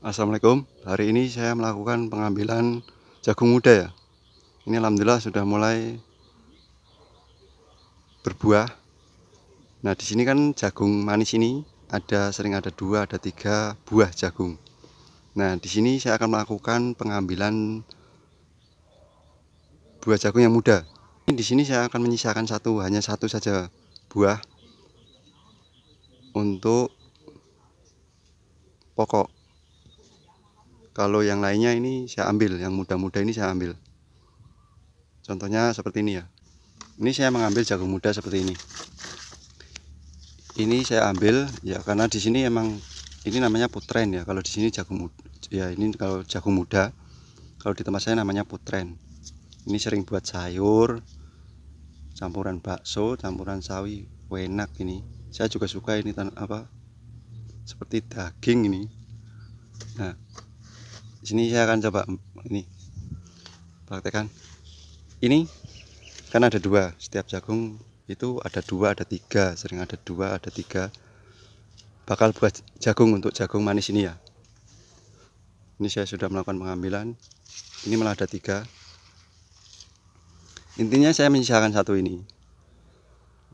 Assalamualaikum. Hari ini saya melakukan pengambilan jagung muda ya. Ini alhamdulillah sudah mulai berbuah. Nah, di sini kan jagung manis ini sering ada 2, ada 3 buah jagung. Nah, di sini saya akan melakukan pengambilan buah jagung yang muda. Di sini saya akan menyisakan hanya satu saja buah untuk pokok. Kalau yang lainnya ini saya ambil, yang muda-muda ini saya ambil. Contohnya seperti ini ya. Ini saya mengambil jagung muda seperti ini. Ini saya ambil ya karena di sini emang ini namanya putren ya. Kalau di sini jagung muda ya, ini kalau jagung muda, kalau di tempat saya namanya putren. Ini sering buat sayur, campuran bakso, campuran sawi, enak ini. Saya juga suka ini seperti daging ini. Nah, di sini saya akan coba ini praktekkan. Ini kan ada 2, setiap jagung itu ada 2, ada 3, sering ada 2, ada 3. Bakal buat jagung untuk jagung manis ini ya. Ini saya sudah melakukan pengambilan. Ini malah ada 3. Intinya saya menyisakan satu ini.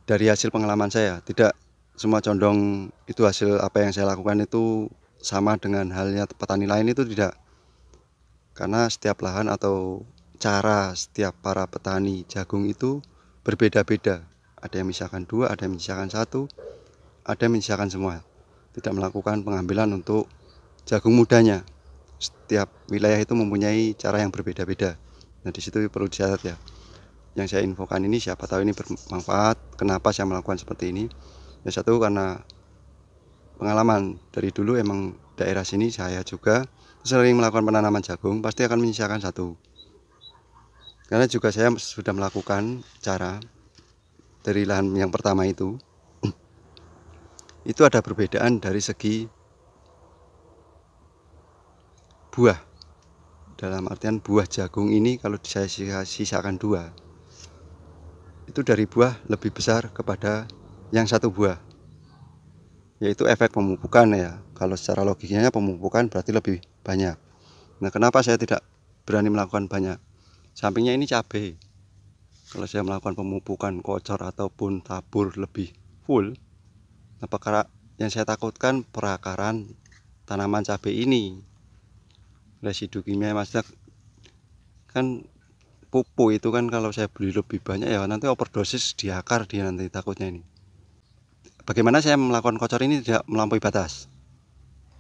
Dari hasil pengalaman saya, tidak semua condong itu hasil apa yang saya lakukan itu sama dengan halnya petani lain, itu tidak. Karena setiap lahan atau cara setiap para petani jagung itu berbeda-beda. Ada yang menyisakan 2, ada yang menyisakan 1, ada yang menyisakan semua. Tidak melakukan pengambilan untuk jagung mudanya. Setiap wilayah itu mempunyai cara yang berbeda-beda. Nah, di situ perlu dicatat ya. Yang saya infokan ini siapa tahu ini bermanfaat. Kenapa saya melakukan seperti ini? Ya, satu karena pengalaman dari dulu, emang daerah sini saya juga sering melakukan penanaman jagung, pasti akan menyisakan 1. Karena juga saya sudah melakukan cara dari lahan yang pertama itu ada perbedaan dari segi buah. Dalam artian buah jagung ini kalau saya sisakan 2, itu dari buah lebih besar kepada yang 1 buah. Yaitu efek pemupukan ya. Kalau secara logikanya pemupukan berarti lebih banyak. Nah, kenapa saya tidak berani melakukan banyak? Sampingnya ini cabai. Kalau saya melakukan pemupukan kocor ataupun tabur lebih full, apakah yang saya takutkan perakaran tanaman cabai ini, residu kimia, maksudnya kan pupuk itu kan kalau saya beli lebih banyak ya nanti overdosis di akar dia, nanti takutnya ini. Bagaimana saya melakukan kocor ini tidak melampaui batas,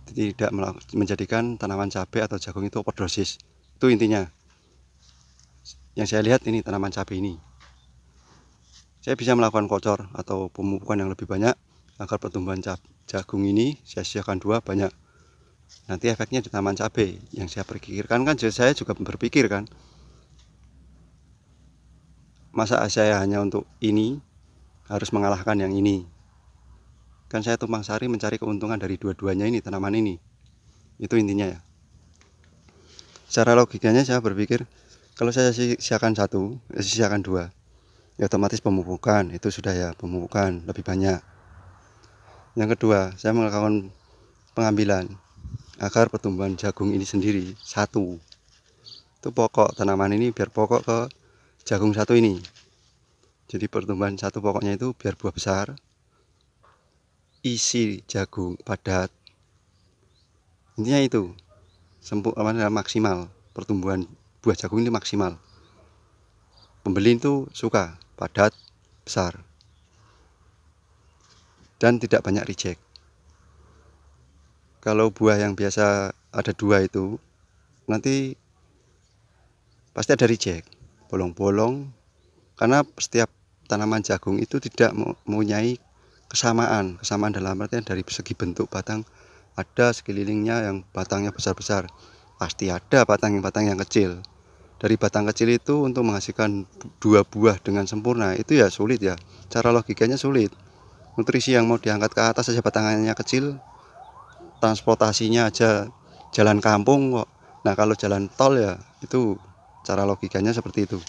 tidak menjadikan tanaman cabai atau jagung itu overdosis. Itu intinya. Yang saya lihat ini tanaman cabai ini, saya bisa melakukan kocor atau pemupukan yang lebih banyak agar pertumbuhan jagung ini saya sisakan 2 banyak. Nanti efeknya di tanaman cabai. Yang saya pikirkan kan, saya juga berpikir kan, masa saya hanya untuk ini harus mengalahkan yang ini? Kan saya tumpang sari mencari keuntungan dari dua-duanya ini, tanaman ini. Itu intinya ya. Secara logikanya saya berpikir, kalau saya sisakan 1, sisakan 2, ya otomatis pemupukan itu sudah ya, pemupukan lebih banyak. Yang kedua, saya melakukan pengambilan agar pertumbuhan jagung ini sendiri 1. Itu pokok tanaman ini biar pokok ke jagung 1 ini. Jadi pertumbuhan 1 pokoknya itu biar buah besar, isi jagung padat. Intinya itu maksimal, pertumbuhan buah jagung ini maksimal. Pembeli itu suka padat, besar, dan tidak banyak reject. Kalau buah yang biasa ada 2 itu nanti pasti ada reject, bolong-bolong, karena setiap tanaman jagung itu tidak mempunyai kesamaan dalam artian dari segi bentuk batang. Ada sekelilingnya yang batangnya besar-besar, pasti ada batang yang kecil. Dari batang kecil itu untuk menghasilkan 2 buah dengan sempurna itu ya sulit ya, cara logikanya sulit. Nutrisi yang mau diangkat ke atas saja batangannya kecil, transportasinya aja jalan kampung kok. Nah, kalau jalan tol ya itu cara logikanya seperti itu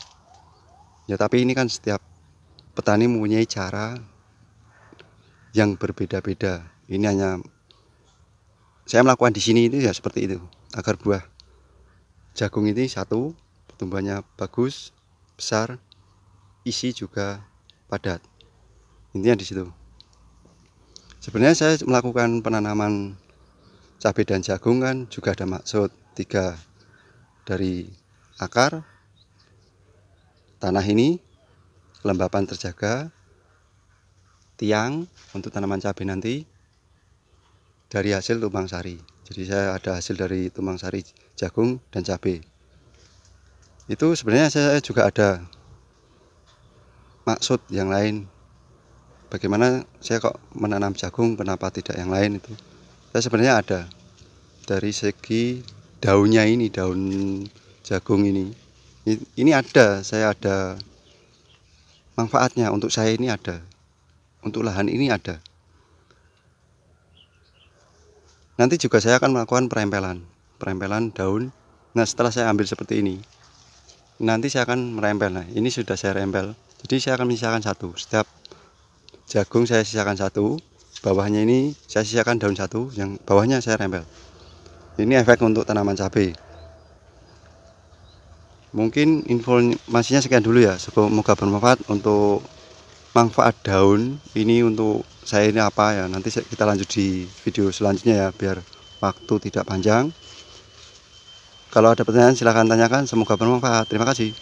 ya. Tapi ini kan setiap petani mempunyai cara yang berbeda-beda. Ini hanya saya melakukan di sini itu ya seperti itu, agar buah jagung ini satu, pertumbuhannya bagus, besar, isi juga padat. Intinya di situ. Sebenarnya saya melakukan penanaman cabai dan jagung kan juga ada maksud. 3, dari akar tanah ini kelembapan terjaga, tiang untuk tanaman cabai nanti, dari hasil tumpang sari. Jadi saya ada hasil dari tumpang sari jagung dan cabai. Itu sebenarnya saya juga ada maksud yang lain. Bagaimana saya kok menanam jagung, kenapa tidak yang lain itu? Saya sebenarnya ada dari segi daunnya ini, daun jagung ini. Ini ada, saya ada manfaatnya untuk saya ini ada. Untuk lahan ini ada. Nanti juga saya akan melakukan perempelan daun. Nah, setelah saya ambil seperti ini, nanti saya akan merempel. Nah, ini sudah saya rempel. Jadi saya akan menyisakan satu. Setiap jagung saya sisakan satu, bawahnya ini saya sisakan daun satu, yang bawahnya saya rempel. Ini efek untuk tanaman cabai. Mungkin informasinya sekian dulu ya. Semoga bermanfaat untuk manfaat daun ini untuk saya ini apa ya. Nanti kita lanjut di video selanjutnya ya, biar waktu tidak panjang. Kalau ada pertanyaan silahkan tanyakan. Semoga bermanfaat. Terima kasih.